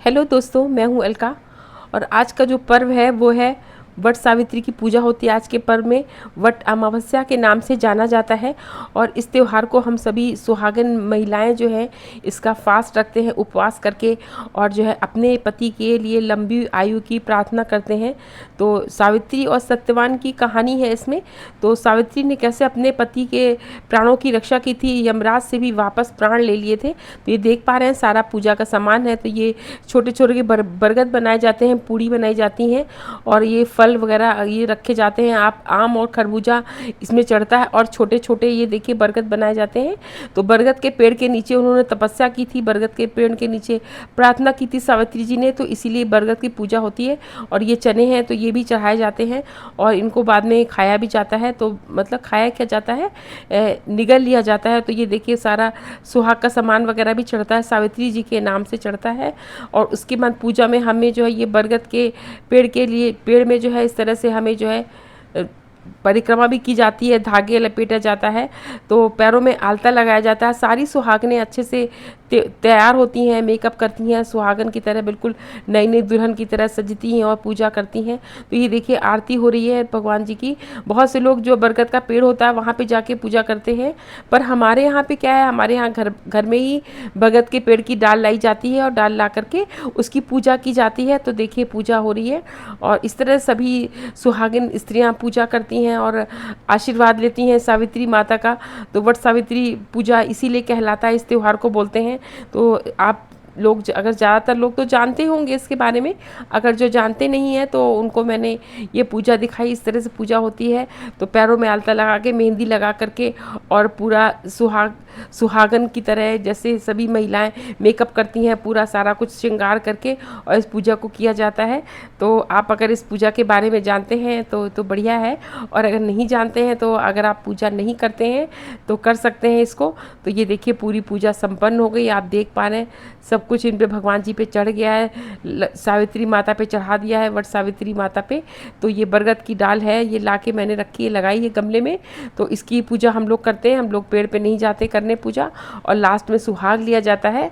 Hello दोस्तों, मैं हूँ अलका। और आज का जो पर्व है वो है वट सावित्री की पूजा होती है। आज के पर्व में वट अमावस्या के नाम से जाना जाता है। और इस त्यौहार को हम सभी सुहागन महिलाएं जो हैं इसका फास्ट रखते हैं, उपवास करके, और जो है अपने पति के लिए लंबी आयु की प्रार्थना करते हैं। तो सावित्री और सत्यवान की कहानी है इसमें। तो सावित्री ने कैसे अपने पति के प्राणों की रक्षा की थी, यमराज से भी वापस प्राण ले लिए थे। तो ये देख पा रहे हैं, सारा पूजा का सामान है। तो ये छोटे छोटे के बरगद बनाए जाते हैं, पूड़ी बनाई जाती हैं, और ये फल वगैरह ये रखे जाते हैं। आप आम और खरबूजा इसमें चढ़ता है, और छोटे छोटे ये देखिए बरगद बनाए जाते हैं। तो बरगद के पेड़ के नीचे उन्होंने तपस्या की थी, बरगद के पेड़ के नीचे प्रार्थना की थी सावित्री जी ने, तो इसीलिए बरगद की पूजा होती है। और ये चने हैं तो ये भी चढ़ाए जाते हैं, और इनको बाद में खाया भी जाता है। तो मतलब खाया क्या जाता है, निगल लिया जाता है। तो ये देखिए सारा सुहाग का सामान वगैरह भी चढ़ता है, सावित्री जी के नाम से चढ़ता है। और उसके बाद पूजा में हमें जो है ये बरगद के पेड़ में जो है इस तरह से हमें जो है परिक्रमा भी की जाती है, धागे लपेटा जाता है, तो पैरों में आलता लगाया जाता है। सारी सुहागनें अच्छे से तैयार होती हैं, मेकअप करती हैं, सुहागन की तरह बिल्कुल नई नई दुल्हन की तरह सजती हैं और पूजा करती हैं। तो ये देखिए आरती हो रही है भगवान जी की। बहुत से लोग जो बरगद का पेड़ होता है वहाँ पे जाके पूजा करते हैं, पर हमारे यहाँ पे क्या है, हमारे यहाँ घर घर में ही बरगद के पेड़ की डाल लाई जाती है, और डाल ला करके उसकी पूजा की जाती है। तो देखिए पूजा हो रही है, और इस तरह सभी सुहागिन स्त्रियाँ पूजा करती हैं और आशीर्वाद लेती हैं सावित्री माता का। तो वट सावित्री पूजा इसीलिए कहलाता है, इस त्यौहार को बोलते हैं। तो आप लोग अगर ज़्यादातर लोग तो जानते होंगे इसके बारे में, अगर जो जानते नहीं हैं तो उनको मैंने ये पूजा दिखाई। इस तरह से पूजा होती है। तो पैरों में आलता लगा के, मेहंदी लगा करके, और पूरा सुहागन की तरह जैसे सभी महिलाएं मेकअप करती हैं, पूरा सारा कुछ श्रृंगार करके, और इस पूजा को किया जाता है। तो आप अगर इस पूजा के बारे में जानते हैं तो बढ़िया है, और अगर नहीं जानते हैं तो अगर आप पूजा नहीं करते हैं तो कर सकते हैं इसको। तो ये देखिए पूरी पूजा संपन्न हो गई, आप देख पा रहे हैं सब कुछ इन पे भगवान जी पे चढ़ गया है, सावित्री माता पे चढ़ा दिया है, वट सावित्री माता पे। तो ये बरगद की डाल है, ये लाके मैंने रखी है, लगाई है गमले में। तो इसकी पूजा हम लोग करते हैं, हम लोग पेड़ पे नहीं जाते करने पूजा। और लास्ट में सुहाग लिया जाता है।